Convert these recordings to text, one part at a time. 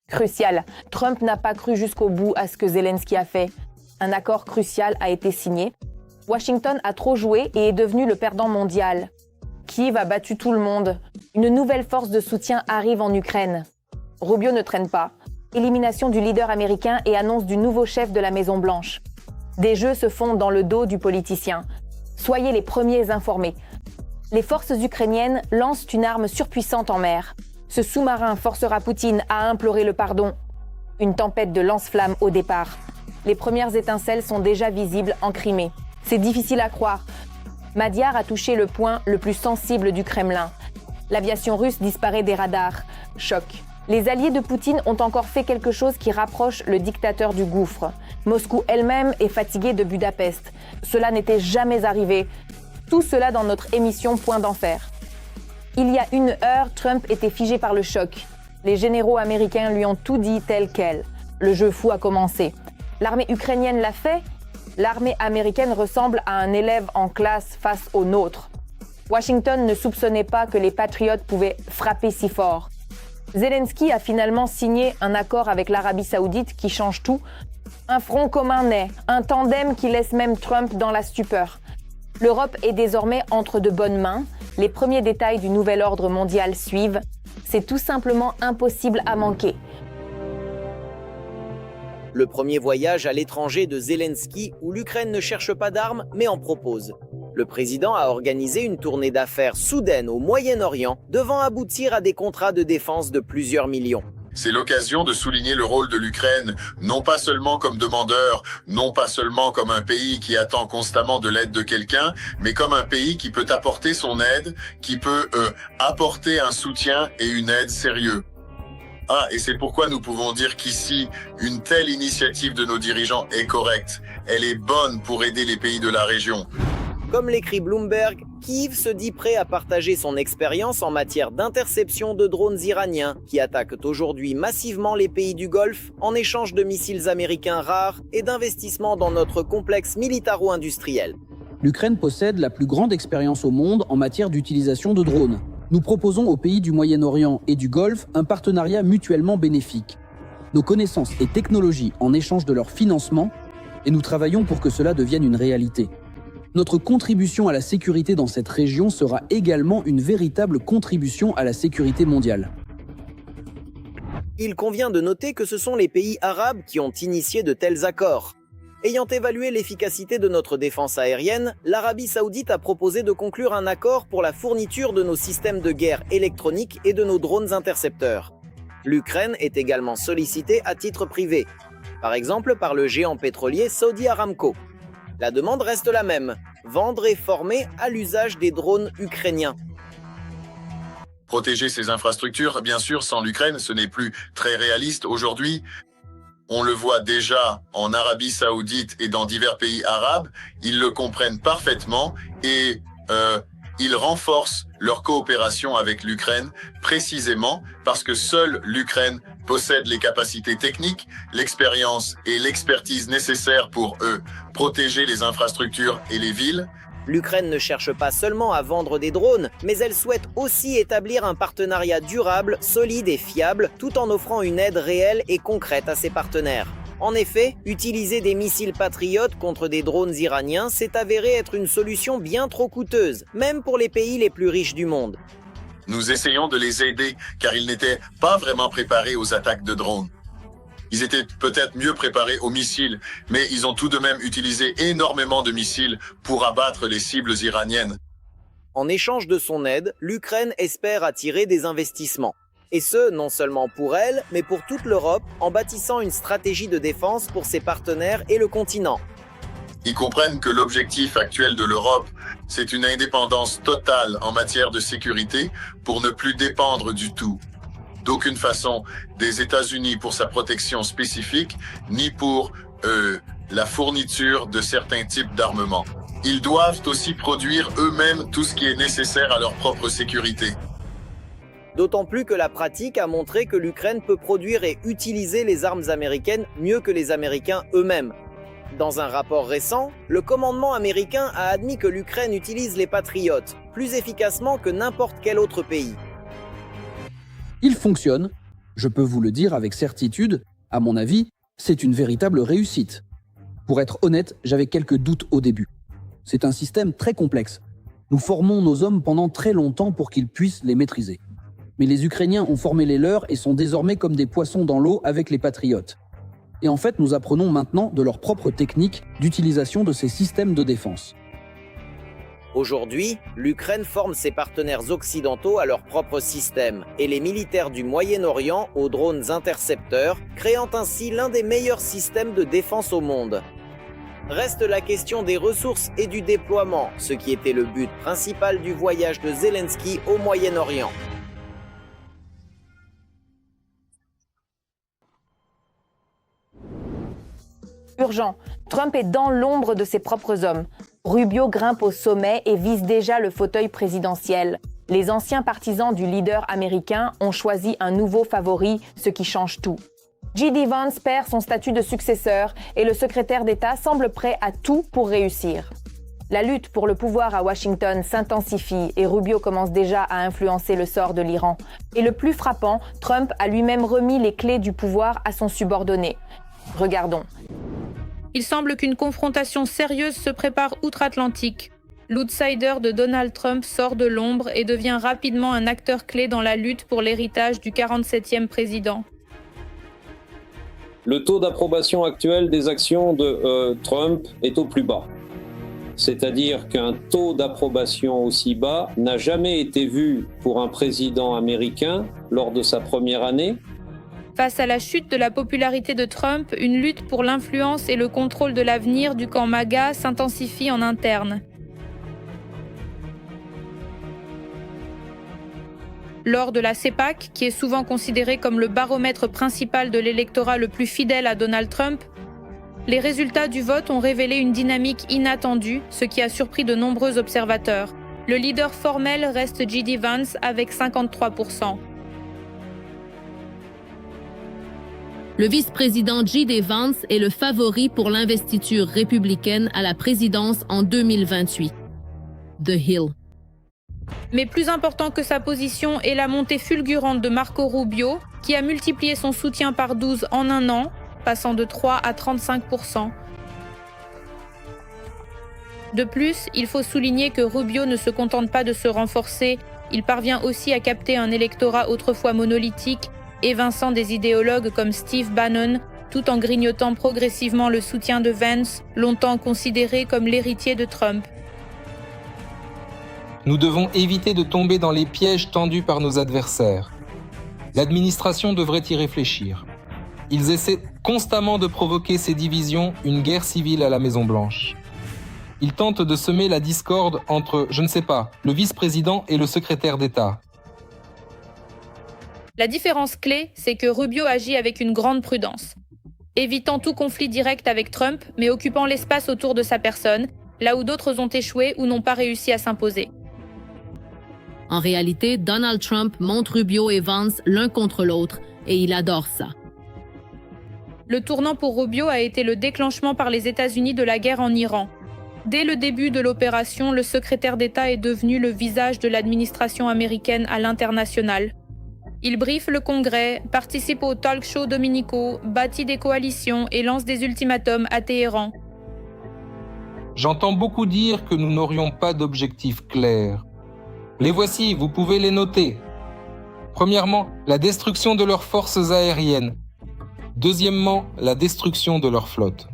Crucial. Trump n'a pas cru jusqu'au bout à ce que Zelensky a fait. Un accord crucial a été signé. Washington a trop joué et est devenu le perdant mondial. Kiev a battu tout le monde. Une nouvelle force de soutien arrive en Ukraine. Rubio ne traîne pas. Élimination du leader américain et annonce du nouveau chef de la Maison-Blanche. Des jeux se font dans le dos du politicien. Soyez les premiers informés. Les forces ukrainiennes lancent une arme surpuissante en mer. Ce sous-marin forcera Poutine à implorer le pardon. Une tempête de lance-flammes au départ. Les premières étincelles sont déjà visibles en Crimée. C'est difficile à croire. Madiar a touché le point le plus sensible du Kremlin. L'aviation russe disparaît des radars. Choc. Les alliés de Poutine ont encore fait quelque chose qui rapproche le dictateur du gouffre. Moscou elle-même est fatiguée de Budapest. Cela n'était jamais arrivé. Tout cela dans notre émission Point d'enfer. Il y a 1 heure, Trump était figé par le choc. Les généraux américains lui ont tout dit tel quel. Le jeu fou a commencé. L'armée ukrainienne l'a fait. L'armée américaine ressemble à un élève en classe face au nôtre. Washington ne soupçonnait pas que les patriotes pouvaient frapper si fort. Zelensky a finalement signé un accord avec l'Arabie Saoudite qui change tout. Un front commun naît, un tandem qui laisse même Trump dans la stupeur. L'Europe est désormais entre de bonnes mains. Les premiers détails du nouvel ordre mondial suivent. C'est tout simplement impossible à manquer. Le premier voyage à l'étranger de Zelensky où l'Ukraine ne cherche pas d'armes mais en propose. Le président a organisé une tournée d'affaires soudaine au Moyen-Orient devant aboutir à des contrats de défense de plusieurs millions. C'est l'occasion de souligner le rôle de l'Ukraine, non pas seulement comme demandeur, non pas seulement comme un pays qui attend constamment de l'aide de quelqu'un, mais comme un pays qui peut apporter son aide, qui peut apporter un soutien et une aide sérieux. Et c'est pourquoi nous pouvons dire qu'ici, une telle initiative de nos dirigeants est correcte. Elle est bonne pour aider les pays de la région. Comme l'écrit Bloomberg, Kiev se dit prêt à partager son expérience en matière d'interception de drones iraniens qui attaquent aujourd'hui massivement les pays du Golfe en échange de missiles américains rares et d'investissements dans notre complexe militaro-industriel. L'Ukraine possède la plus grande expérience au monde en matière d'utilisation de drones. Nous proposons aux pays du Moyen-Orient et du Golfe un partenariat mutuellement bénéfique. Nos connaissances et technologies en échange de leur financement, et nous travaillons pour que cela devienne une réalité. Notre contribution à la sécurité dans cette région sera également une véritable contribution à la sécurité mondiale. Il convient de noter que ce sont les pays arabes qui ont initié de tels accords. Ayant évalué l'efficacité de notre défense aérienne, l'Arabie Saoudite a proposé de conclure un accord pour la fourniture de nos systèmes de guerre électroniques et de nos drones intercepteurs. L'Ukraine est également sollicitée à titre privé, par exemple par le géant pétrolier Saudi Aramco. La demande reste la même, vendre et former à l'usage des drones ukrainiens. Protéger ces infrastructures, bien sûr, sans l'Ukraine, ce n'est plus très réaliste aujourd'hui. On le voit déjà en Arabie Saoudite et dans divers pays arabes, ils le comprennent parfaitement et ils renforcent leur coopération avec l'Ukraine précisément parce que seule l'Ukraine possède les capacités techniques, l'expérience et l'expertise nécessaires pour protéger les infrastructures et les villes. L'Ukraine ne cherche pas seulement à vendre des drones, mais elle souhaite aussi établir un partenariat durable, solide et fiable, tout en offrant une aide réelle et concrète à ses partenaires. En effet, utiliser des missiles patriotes contre des drones iraniens s'est avéré être une solution bien trop coûteuse, même pour les pays les plus riches du monde. Nous essayons de les aider car ils n'étaient pas vraiment préparés aux attaques de drones. Ils étaient peut-être mieux préparés aux missiles, mais ils ont tout de même utilisé énormément de missiles pour abattre les cibles iraniennes. En échange de son aide, l'Ukraine espère attirer des investissements. Et ce, non seulement pour elle, mais pour toute l'Europe, en bâtissant une stratégie de défense pour ses partenaires et le continent. Ils comprennent que l'objectif actuel de l'Europe, c'est une indépendance totale en matière de sécurité pour ne plus dépendre du tout, d'aucune façon, des États-Unis pour sa protection spécifique, ni pour la fourniture de certains types d'armements. Ils doivent aussi produire eux-mêmes tout ce qui est nécessaire à leur propre sécurité. D'autant plus que la pratique a montré que l'Ukraine peut produire et utiliser les armes américaines mieux que les Américains eux-mêmes. Dans un rapport récent, le commandement américain a admis que l'Ukraine utilise les Patriotes plus efficacement que n'importe quel autre pays. Ils fonctionnent, Je peux vous le dire avec certitude, à mon avis, c'est une véritable réussite. Pour être honnête, j'avais quelques doutes au début. C'est un système très complexe. Nous formons nos hommes pendant très longtemps pour qu'ils puissent les maîtriser. Mais les Ukrainiens ont formé les leurs et sont désormais comme des poissons dans l'eau avec les patriotes. Et en fait, nous apprenons maintenant de leurs propres techniques d'utilisation de ces systèmes de défense. Aujourd'hui, l'Ukraine forme ses partenaires occidentaux à leur propre système et les militaires du Moyen-Orient aux drones intercepteurs, créant ainsi l'un des meilleurs systèmes de défense au monde. Reste la question des ressources et du déploiement, ce qui était le but principal du voyage de Zelensky au Moyen-Orient. Urgent, Trump est dans l'ombre de ses propres hommes. Rubio grimpe au sommet et vise déjà le fauteuil présidentiel. Les anciens partisans du leader américain ont choisi un nouveau favori, ce qui change tout. J.D. Vance perd son statut de successeur et le secrétaire d'État semble prêt à tout pour réussir. La lutte pour le pouvoir à Washington s'intensifie et Rubio commence déjà à influencer le sort de l'Iran. Et le plus frappant, Trump a lui-même remis les clés du pouvoir à son subordonné. Regardons. Il semble qu'une confrontation sérieuse se prépare outre-Atlantique. L'outsider de Donald Trump sort de l'ombre et devient rapidement un acteur clé dans la lutte pour l'héritage du 47e président. Le taux d'approbation actuel des actions de Trump est au plus bas. C'est-à-dire qu'un taux d'approbation aussi bas n'a jamais été vu pour un président américain lors de sa première année. Face à la chute de la popularité de Trump, une lutte pour l'influence et le contrôle de l'avenir du camp MAGA s'intensifie en interne. Lors de la CPAC, qui est souvent considérée comme le baromètre principal de l'électorat le plus fidèle à Donald Trump, les résultats du vote ont révélé une dynamique inattendue, ce qui a surpris de nombreux observateurs. Le leader formel reste J.D. Vance avec 53%. Le vice-président J.D. Vance est le favori pour l'investiture républicaine à la présidence en 2028. The Hill. Mais plus important que sa position est la montée fulgurante de Marco Rubio, qui a multiplié son soutien par 12 en un an, passant de 3 à 35%. De plus, il faut souligner que Rubio ne se contente pas de se renforcer, il parvient aussi à capter un électorat autrefois monolithique, évinçant des idéologues comme Steve Bannon, tout en grignotant progressivement le soutien de Vance, longtemps considéré comme l'héritier de Trump. Nous devons éviter de tomber dans les pièges tendus par nos adversaires. L'administration devrait y réfléchir. Ils essaient constamment de provoquer ces divisions, une guerre civile à la Maison-Blanche. Ils tentent de semer la discorde entre, je ne sais pas, le vice-président et le secrétaire d'État. La différence clé, c'est que Rubio agit avec une grande prudence, évitant tout conflit direct avec Trump, mais occupant l'espace autour de sa personne, là où d'autres ont échoué ou n'ont pas réussi à s'imposer. En réalité, Donald Trump monte Rubio et Vance l'un contre l'autre, et il adore ça. Le tournant pour Rubio a été le déclenchement par les États-Unis de la guerre en Iran. Dès le début de l'opération, le secrétaire d'État est devenu le visage de l'administration américaine à l'international. Il briefe le Congrès, participe aux talk-shows dominicaux, bâtit des coalitions et lance des ultimatums à Téhéran. J'entends beaucoup dire que nous n'aurions pas d'objectifs clairs. Les voici, vous pouvez les noter. Premièrement, la destruction de leurs forces aériennes. Deuxièmement, la destruction de leur flotte.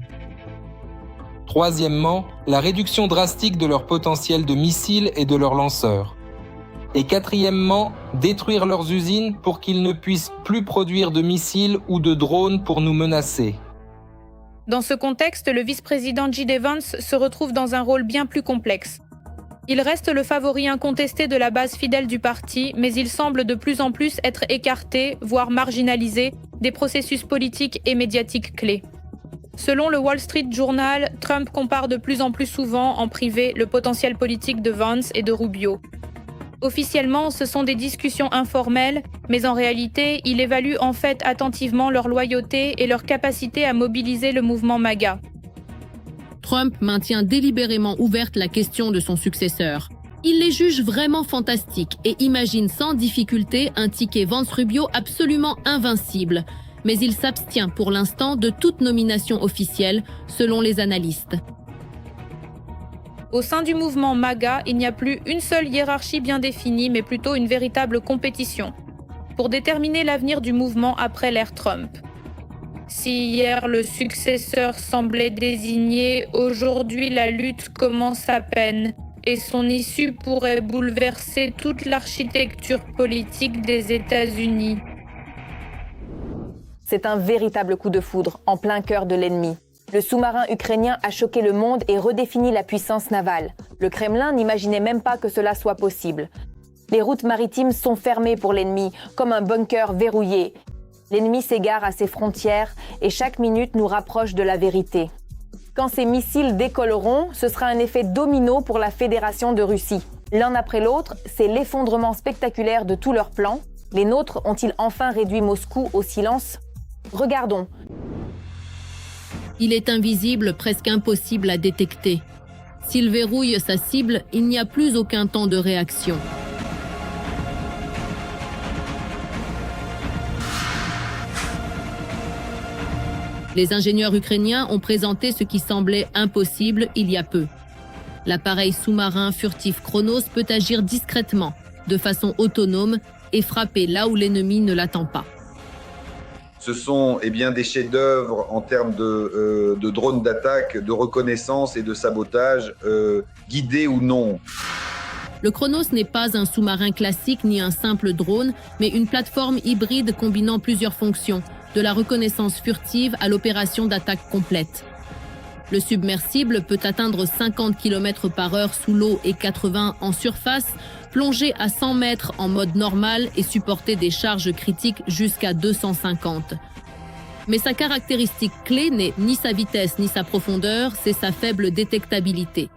Troisièmement, la réduction drastique de leur potentiel de missiles et de leurs lanceurs. Et quatrièmement, détruire leurs usines pour qu'ils ne puissent plus produire de missiles ou de drones pour nous menacer. Dans ce contexte, le vice-président J.D. Vance se retrouve dans un rôle bien plus complexe. Il reste le favori incontesté de la base fidèle du parti, mais il semble de plus en plus être écarté, voire marginalisé, des processus politiques et médiatiques clés. Selon le Wall Street Journal, Trump compare de plus en plus souvent en privé le potentiel politique de Vance et de Rubio. Officiellement, ce sont des discussions informelles, mais en réalité, il évalue en fait attentivement leur loyauté et leur capacité à mobiliser le mouvement MAGA. Trump maintient délibérément ouverte la question de son successeur. Il les juge vraiment fantastiques et imagine sans difficulté un ticket Vance Rubio absolument invincible. Mais il s'abstient pour l'instant de toute nomination officielle, selon les analystes. Au sein du mouvement MAGA, il n'y a plus une seule hiérarchie bien définie, mais plutôt une véritable compétition pour déterminer l'avenir du mouvement après l'ère Trump. Si hier le successeur semblait désigné, aujourd'hui la lutte commence à peine et son issue pourrait bouleverser toute l'architecture politique des États-Unis. C'est un véritable coup de foudre en plein cœur de l'ennemi. Le sous-marin ukrainien a choqué le monde et redéfini la puissance navale. Le Kremlin n'imaginait même pas que cela soit possible. Les routes maritimes sont fermées pour l'ennemi, comme un bunker verrouillé. L'ennemi s'égare à ses frontières et chaque minute nous rapproche de la vérité. Quand ces missiles décolleront, ce sera un effet domino pour la Fédération de Russie. L'un après l'autre, c'est l'effondrement spectaculaire de tous leurs plans. Les nôtres ont-ils enfin réduit Moscou au silence ? Regardons. Il est invisible, presque impossible à détecter. S'il verrouille sa cible, il n'y a plus aucun temps de réaction. Les ingénieurs ukrainiens ont présenté ce qui semblait impossible il y a peu. L'appareil sous-marin furtif Chronos peut agir discrètement, de façon autonome, et frapper là où l'ennemi ne l'attend pas. Ce sont des chefs-d'œuvre en termes de drones d'attaque, de reconnaissance et de sabotage, guidés ou non. Le Chronos n'est pas un sous-marin classique ni un simple drone, mais une plateforme hybride combinant plusieurs fonctions, de la reconnaissance furtive à l'opération d'attaque complète. Le submersible peut atteindre 50 km/h sous l'eau et 80 en surface, plonger à 100 mètres en mode normal et supporter des charges critiques jusqu'à 250. Mais sa caractéristique clé n'est ni sa vitesse ni sa profondeur, c'est sa faible détectabilité.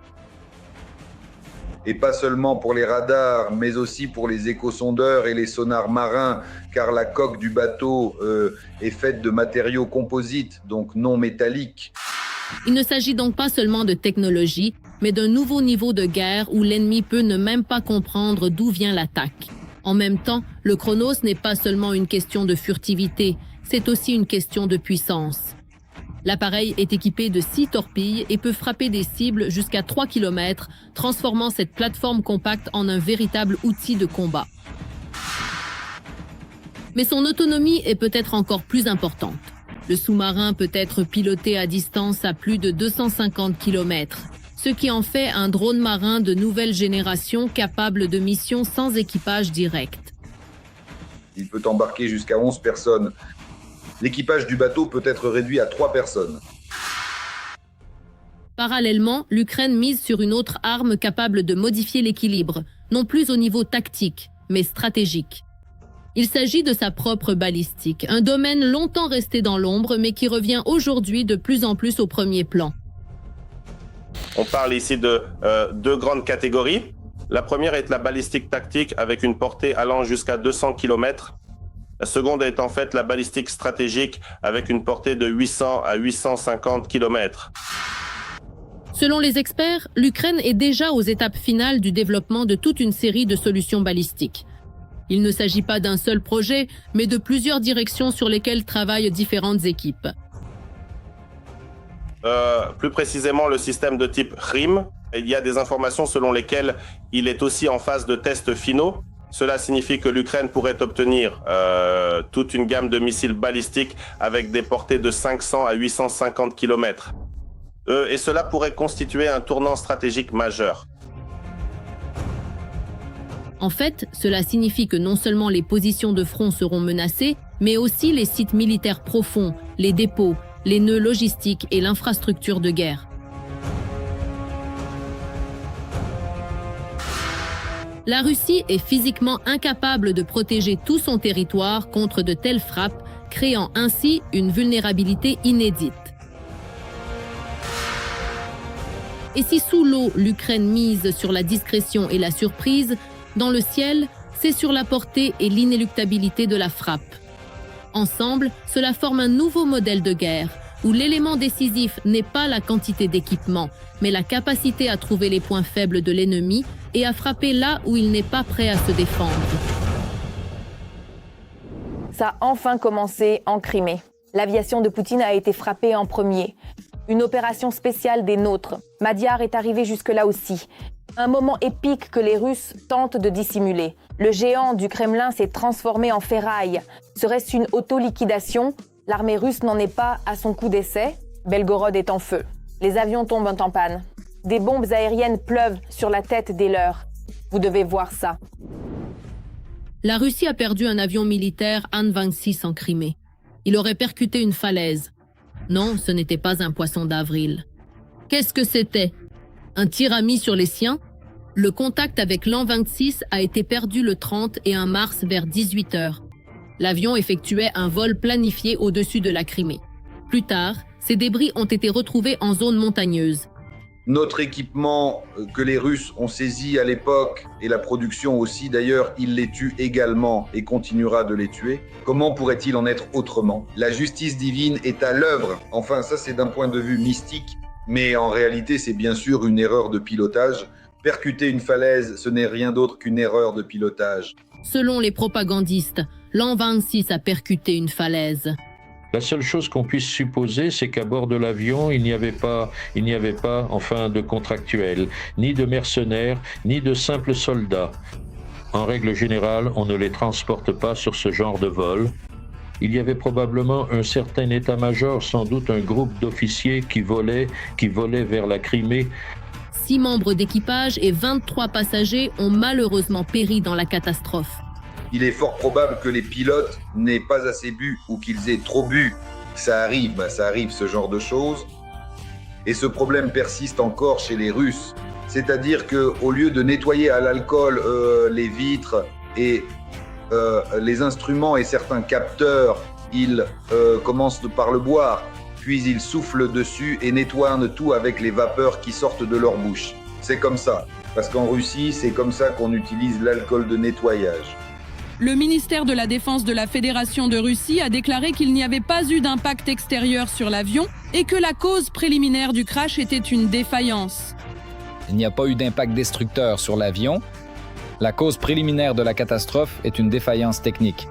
Et pas seulement pour les radars, mais aussi pour les échosondeurs et les sonars marins, car la coque du bateau est faite de matériaux composites, donc non métalliques. Il ne s'agit donc pas seulement de technologie, mais d'un nouveau niveau de guerre où l'ennemi peut ne même pas comprendre d'où vient l'attaque. En même temps, le Chronos n'est pas seulement une question de furtivité, c'est aussi une question de puissance. L'appareil est équipé de 6 torpilles et peut frapper des cibles jusqu'à 3 km, transformant cette plateforme compacte en un véritable outil de combat. Mais son autonomie est peut-être encore plus importante. Le sous-marin peut être piloté à distance à plus de 250 km, ce qui en fait un drone marin de nouvelle génération capable de missions sans équipage direct. Il peut embarquer jusqu'à 11 personnes. L'équipage du bateau peut être réduit à 3 personnes. Parallèlement, l'Ukraine mise sur une autre arme capable de modifier l'équilibre, non plus au niveau tactique, mais stratégique. Il s'agit de sa propre balistique, un domaine longtemps resté dans l'ombre, mais qui revient aujourd'hui de plus en plus au premier plan. On parle ici de deux grandes catégories. La première est la balistique tactique avec une portée allant jusqu'à 200 km. La seconde est en fait la balistique stratégique avec une portée de 800 à 850 km. Selon les experts, l'Ukraine est déjà aux étapes finales du développement de toute une série de solutions balistiques. Il ne s'agit pas d'un seul projet, mais de plusieurs directions sur lesquelles travaillent différentes équipes. Plus précisément, le système de type RIM. Il y a des informations selon lesquelles il est aussi en phase de tests finaux. Cela signifie que l'Ukraine pourrait obtenir toute une gamme de missiles balistiques avec des portées de 500 à 850 km. Et cela pourrait constituer un tournant stratégique majeur. En fait, cela signifie que non seulement les positions de front seront menacées, mais aussi les sites militaires profonds, les dépôts, les nœuds logistiques et l'infrastructure de guerre. La Russie est physiquement incapable de protéger tout son territoire contre de telles frappes, créant ainsi une vulnérabilité inédite. Et si sous l'eau, l'Ukraine mise sur la discrétion et la surprise, dans le ciel, c'est sur la portée et l'inéluctabilité de la frappe. Ensemble, cela forme un nouveau modèle de guerre, où l'élément décisif n'est pas la quantité d'équipement, mais la capacité à trouver les points faibles de l'ennemi et à frapper là où il n'est pas prêt à se défendre. Ça a enfin commencé en Crimée. L'aviation de Poutine a été frappée en premier. Une opération spéciale des nôtres. Madiar est arrivé jusque-là aussi. Un moment épique que les Russes tentent de dissimuler. Le géant du Kremlin s'est transformé en ferraille. Serait-ce une auto-liquidation? L'armée russe n'en est pas à son coup d'essai. Belgorod est en feu. Les avions tombent en panne. Des bombes aériennes pleuvent sur la tête des leurs. Vous devez voir ça. La Russie a perdu un avion militaire An-26 en Crimée. Il aurait percuté une falaise. Non, ce n'était pas un poisson d'avril. Qu'est-ce que c'était? Un tir ami sur les siens? Le contact avec l'An-26 a été perdu le 30 et 1 mars vers 18h. L'avion effectuait un vol planifié au-dessus de la Crimée. Plus tard, ces débris ont été retrouvés en zone montagneuse. Notre équipement que les Russes ont saisi à l'époque, et la production aussi d'ailleurs, il les tue également et continuera de les tuer. Comment pourrait-il en être autrement? La justice divine est à l'œuvre. Enfin, ça c'est d'un point de vue mystique, mais en réalité c'est bien sûr une erreur de pilotage. Percuter une falaise, ce n'est rien d'autre qu'une erreur de pilotage. Selon les propagandistes, l'An-26 a percuté une falaise. La seule chose qu'on puisse supposer, c'est qu'à bord de l'avion, il n'y avait pas de contractuels, ni de mercenaires, ni de simples soldats. En règle générale, on ne les transporte pas sur ce genre de vol. Il y avait probablement un certain état-major, sans doute un groupe d'officiers qui volaient vers la Crimée. 6 membres d'équipage et 23 passagers ont malheureusement péri dans la catastrophe. Il est fort probable que les pilotes n'aient pas assez bu ou qu'ils aient trop bu. Ça arrive ce genre de choses. Et ce problème persiste encore chez les Russes. C'est-à-dire qu'au lieu de nettoyer à l'alcool les vitres et les instruments et certains capteurs, ils commencent par le boire. Puis ils soufflent dessus et nettoient tout avec les vapeurs qui sortent de leur bouche. C'est comme ça. Parce qu'en Russie, c'est comme ça qu'on utilise l'alcool de nettoyage. Le ministère de la Défense de la Fédération de Russie a déclaré qu'il n'y avait pas eu d'impact extérieur sur l'avion et que la cause préliminaire du crash était une défaillance. Il n'y a pas eu d'impact destructeur sur l'avion. La cause préliminaire de la catastrophe est une défaillance technique.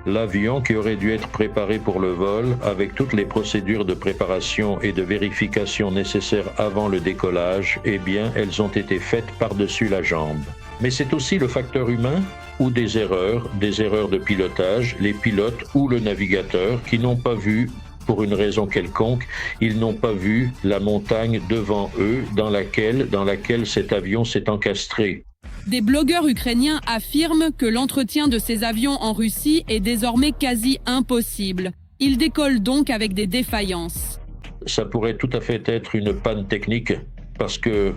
L'avion qui aurait dû être préparé pour le vol, avec toutes les procédures de préparation et de vérification nécessaires avant le décollage, eh bien, elles ont été faites par-dessus la jambe. Mais c'est aussi le facteur humain ou des erreurs de pilotage, les pilotes ou le navigateur qui n'ont pas vu, pour une raison quelconque, ils n'ont pas vu la montagne devant eux dans laquelle cet avion s'est encastré. Des blogueurs ukrainiens affirment que l'entretien de ces avions en Russie est désormais quasi impossible. Ils décollent donc avec des défaillances. Ça pourrait tout à fait être une panne technique. Parce que,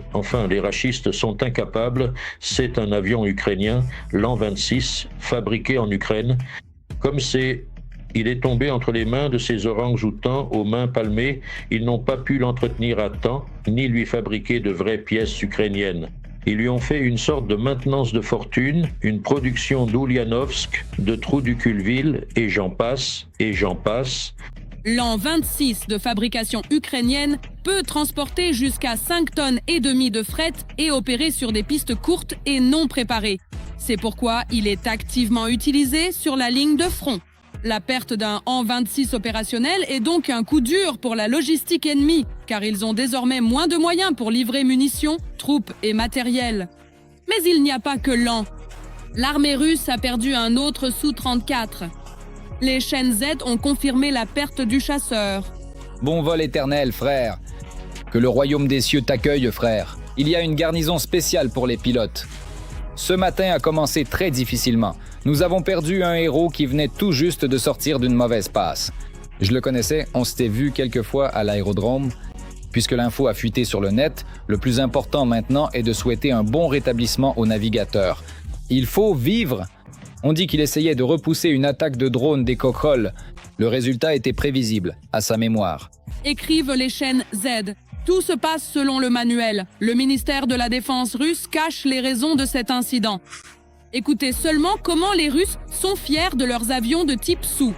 les rachistes sont incapables. C'est un avion ukrainien, l'An-26, fabriqué en Ukraine. Il est tombé entre les mains de ces orang-outans aux mains palmées. Ils n'ont pas pu l'entretenir à temps, ni lui fabriquer de vraies pièces ukrainiennes. Ils lui ont fait une sorte de maintenance de fortune, une production d'Ulyanovsk, de Trou-du-Culville, et j'en passe. L'An-26 de fabrication ukrainienne peut transporter jusqu'à 5 tonnes et demie de fret et opérer sur des pistes courtes et non préparées. C'est pourquoi il est activement utilisé sur la ligne de front. La perte d'un An-26 opérationnel est donc un coup dur pour la logistique ennemie, car ils ont désormais moins de moyens pour livrer munitions, troupes et matériel. Mais il n'y a pas que l'An. L'armée russe a perdu un autre Su-34. Les chaînes Z ont confirmé la perte du chasseur. Bon vol éternel, frère. Que le royaume des cieux t'accueille, frère. Il y a une garnison spéciale pour les pilotes. Ce matin a commencé très difficilement. Nous avons perdu un héros qui venait tout juste de sortir d'une mauvaise passe. Je le connaissais, on s'était vu quelques fois à l'aérodrome. Puisque l'info a fuité sur le net, le plus important maintenant est de souhaiter un bon rétablissement au navigateur. Il faut vivre. On dit qu'il essayait de repousser une attaque de drone des Kokhrol. Le résultat était prévisible, à sa mémoire. Écrivent les chaînes Z. Tout se passe selon le manuel. Le ministère de la Défense russe cache les raisons de cet incident. Écoutez seulement comment les Russes sont fiers de leurs avions de type Su.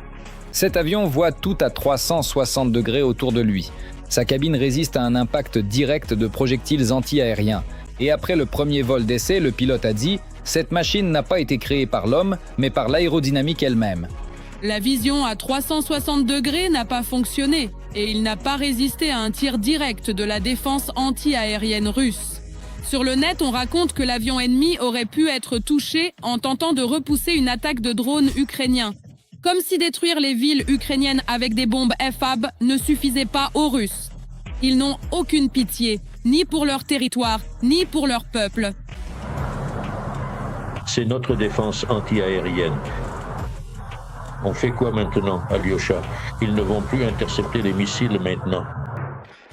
Cet avion voit tout à 360 degrés autour de lui. Sa cabine résiste à un impact direct de projectiles anti-aériens. Et après le premier vol d'essai, le pilote a dit « Cette machine n'a pas été créée par l'homme, mais par l'aérodynamique elle-même. » La vision à 360 degrés n'a pas fonctionné et il n'a pas résisté à un tir direct de la défense anti-aérienne russe. Sur le net, on raconte que l'avion ennemi aurait pu être touché en tentant de repousser une attaque de drones ukrainiens. Comme si détruire les villes ukrainiennes avec des bombes FAB ne suffisait pas aux Russes. Ils n'ont aucune pitié, ni pour leur territoire, ni pour leur peuple. C'est notre défense anti-aérienne. On fait quoi maintenant, Alyosha? Ils ne vont plus intercepter les missiles maintenant.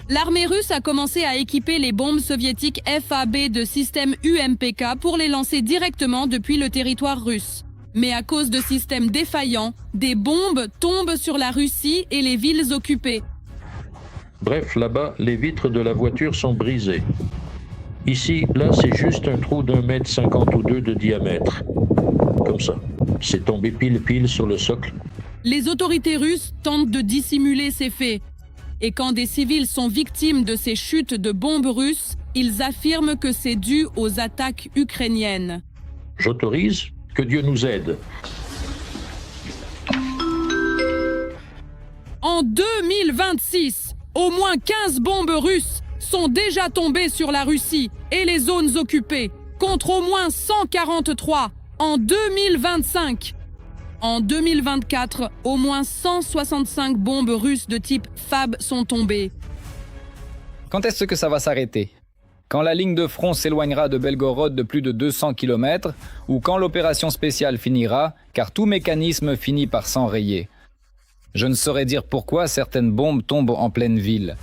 L'armée russe a commencé à équiper les bombes soviétiques FAB de systèmes UMPK pour les lancer directement depuis le territoire russe. Mais à cause de systèmes défaillants, des bombes tombent sur la Russie et les villes occupées. Bref, là-bas, les vitres de la voiture sont brisées. Ici, là, c'est juste un trou d'1,50 m ou 2 de diamètre. Comme ça. C'est tombé pile sur le socle. Les autorités russes tentent de dissimuler ces faits. Et quand des civils sont victimes de ces chutes de bombes russes, ils affirment que c'est dû aux attaques ukrainiennes. J'autorise, que Dieu nous aide. En 2026, au moins 15 bombes russes sont déjà tombées sur la Russie et les zones occupées, contre au moins 143 en 2025. En 2024, au moins 165 bombes russes de type FAB sont tombées. Quand est-ce que ça va s'arrêter? Quand la ligne de front s'éloignera de Belgorod de plus de 200 km ou quand l'opération spéciale finira, car tout mécanisme finit par s'enrayer. Je ne saurais dire pourquoi certaines bombes tombent en pleine ville.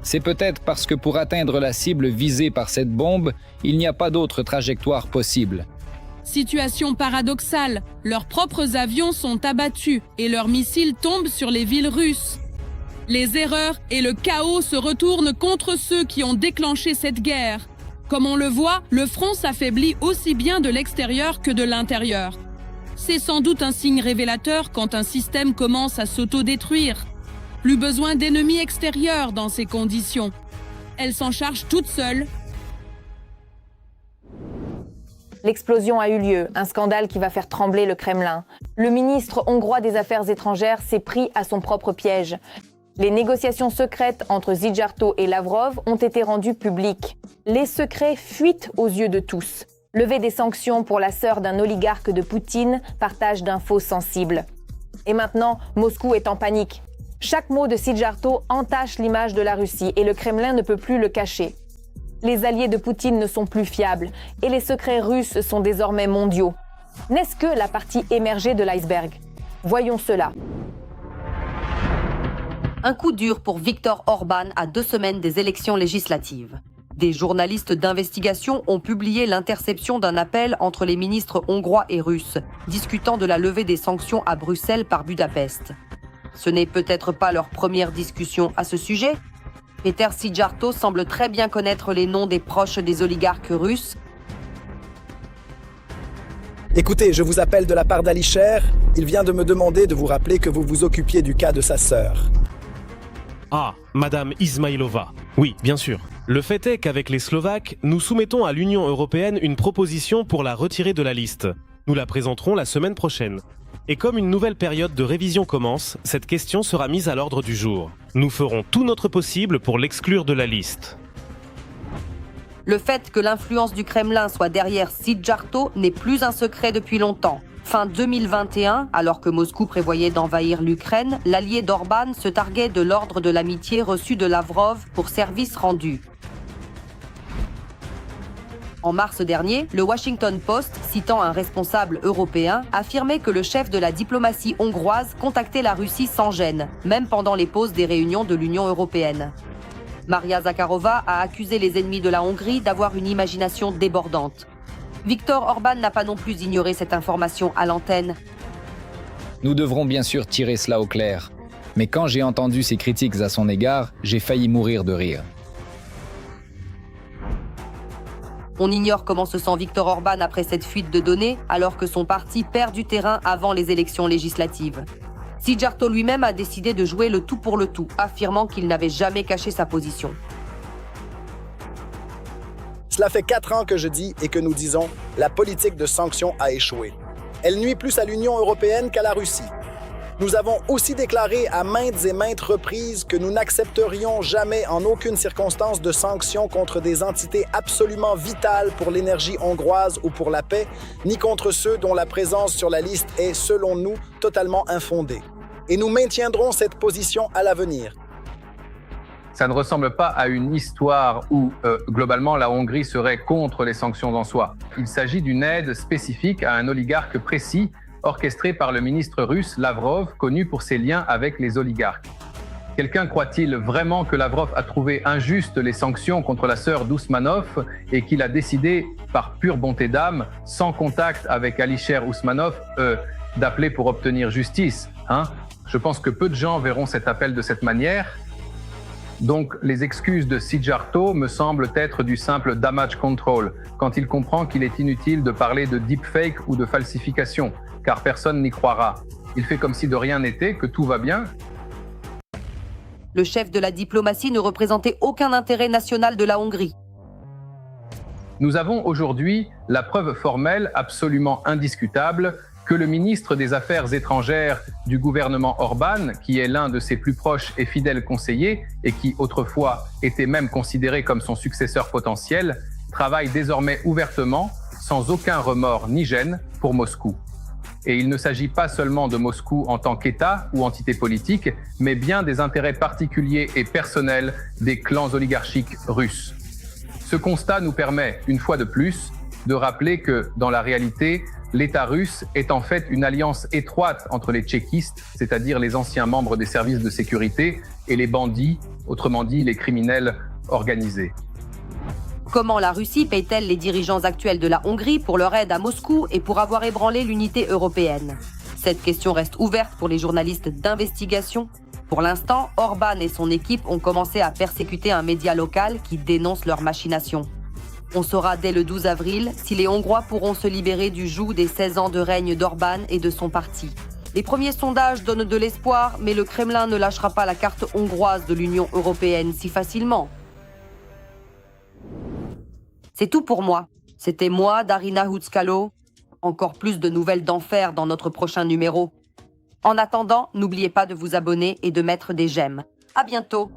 C'est peut-être parce que pour atteindre la cible visée par cette bombe, il n'y a pas d'autre trajectoire possible. Situation paradoxale, leurs propres avions sont abattus et leurs missiles tombent sur les villes russes. Les erreurs et le chaos se retournent contre ceux qui ont déclenché cette guerre. Comme on le voit, le front s'affaiblit aussi bien de l'extérieur que de l'intérieur. C'est sans doute un signe révélateur quand un système commence à s'autodétruire. Plus besoin d'ennemis extérieurs dans ces conditions. Elle s'en charge toute seule. L'explosion a eu lieu, un scandale qui va faire trembler le Kremlin. Le ministre hongrois des Affaires étrangères s'est pris à son propre piège. Les négociations secrètes entre Szijjártó et Lavrov ont été rendues publiques. Les secrets fuitent aux yeux de tous. Levée des sanctions pour la sœur d'un oligarque de Poutine, partage d'infos sensibles. Et maintenant, Moscou est en panique. Chaque mot de Szijjártó entache l'image de la Russie et le Kremlin ne peut plus le cacher. Les alliés de Poutine ne sont plus fiables et les secrets russes sont désormais mondiaux. N'est-ce que la partie émergée de l'iceberg? Voyons cela. Un coup dur pour Viktor Orban à 2 semaines des élections législatives. Des journalistes d'investigation ont publié l'interception d'un appel entre les ministres hongrois et russes, discutant de la levée des sanctions à Bruxelles par Budapest. Ce n'est peut-être pas leur première discussion à ce sujet. Peter Szijjártó semble très bien connaître les noms des proches des oligarques russes. Écoutez, je vous appelle de la part d'Alisher. Il vient de me demander de vous rappeler que vous vous occupiez du cas de sa sœur. Ah, Madame Ismailova. Oui, bien sûr. Le fait est qu'avec les Slovaques, nous soumettons à l'Union européenne une proposition pour la retirer de la liste. Nous la présenterons la semaine prochaine. Et comme une nouvelle période de révision commence, cette question sera mise à l'ordre du jour. Nous ferons tout notre possible pour l'exclure de la liste. Le fait que l'influence du Kremlin soit derrière Szijjártó n'est plus un secret depuis longtemps. Fin 2021, alors que Moscou prévoyait d'envahir l'Ukraine, l'allié d'Orban se targuait de l'ordre de l'amitié reçu de Lavrov pour service rendu. En mars dernier, le Washington Post, citant un responsable européen, affirmait que le chef de la diplomatie hongroise contactait la Russie sans gêne, même pendant les pauses des réunions de l'Union européenne. Maria Zakharova a accusé les ennemis de la Hongrie d'avoir une imagination débordante. Viktor Orban n'a pas non plus ignoré cette information à l'antenne. Nous devrons bien sûr tirer cela au clair. Mais quand j'ai entendu ces critiques à son égard, j'ai failli mourir de rire. On ignore comment se sent Viktor Orban après cette fuite de données, alors que son parti perd du terrain avant les élections législatives. Szijjártó lui-même a décidé de jouer le tout pour le tout, affirmant qu'il n'avait jamais caché sa position. Cela fait 4 ans que je dis et que nous disons la politique de sanctions a échoué. Elle nuit plus à l'Union européenne qu'à la Russie. Nous avons aussi déclaré à maintes et maintes reprises que nous n'accepterions jamais en aucune circonstance de sanctions contre des entités absolument vitales pour l'énergie hongroise ou pour la paix, ni contre ceux dont la présence sur la liste est, selon nous, totalement infondée. Et nous maintiendrons cette position à l'avenir. Ça ne ressemble pas à une histoire où, globalement, la Hongrie serait contre les sanctions en soi. Il s'agit d'une aide spécifique à un oligarque précis, orchestré par le ministre russe Lavrov, connu pour ses liens avec les oligarques. Quelqu'un croit-il vraiment que Lavrov a trouvé injustes les sanctions contre la sœur d'Ousmanov et qu'il a décidé, par pure bonté d'âme, sans contact avec Alisher Ousmanov, d'appeler pour obtenir justice, hein? Je pense que peu de gens verront cet appel de cette manière. Donc, les excuses de Sijarto me semblent être du simple damage control, quand il comprend qu'il est inutile de parler de deepfake ou de falsification, car personne n'y croira. Il fait comme si de rien n'était, que tout va bien. Le chef de la diplomatie ne représentait aucun intérêt national de la Hongrie. Nous avons aujourd'hui la preuve formelle absolument indiscutable que le ministre des Affaires étrangères du gouvernement Orban, qui est l'un de ses plus proches et fidèles conseillers et qui autrefois était même considéré comme son successeur potentiel, travaille désormais ouvertement, sans aucun remords ni gêne, pour Moscou. Et il ne s'agit pas seulement de Moscou en tant qu'État ou entité politique, mais bien des intérêts particuliers et personnels des clans oligarchiques russes. Ce constat nous permet, une fois de plus, de rappeler que, dans la réalité, l'État russe est en fait une alliance étroite entre les tchéquistes, c'est-à-dire les anciens membres des services de sécurité, et les bandits, autrement dit les criminels organisés. Comment la Russie paye-t-elle les dirigeants actuels de la Hongrie pour leur aide à Moscou et pour avoir ébranlé l'unité européenne? Cette question reste ouverte pour les journalistes d'investigation. Pour l'instant, Orban et son équipe ont commencé à persécuter un média local qui dénonce leurs machinations. On saura dès le 12 avril si les Hongrois pourront se libérer du joug des 16 ans de règne d'Orban et de son parti. Les premiers sondages donnent de l'espoir, mais le Kremlin ne lâchera pas la carte hongroise de l'Union européenne si facilement. C'est tout pour moi. C'était moi, Darina Hutskalo. Encore plus de nouvelles d'enfer dans notre prochain numéro. En attendant, n'oubliez pas de vous abonner et de mettre des j'aime. À bientôt.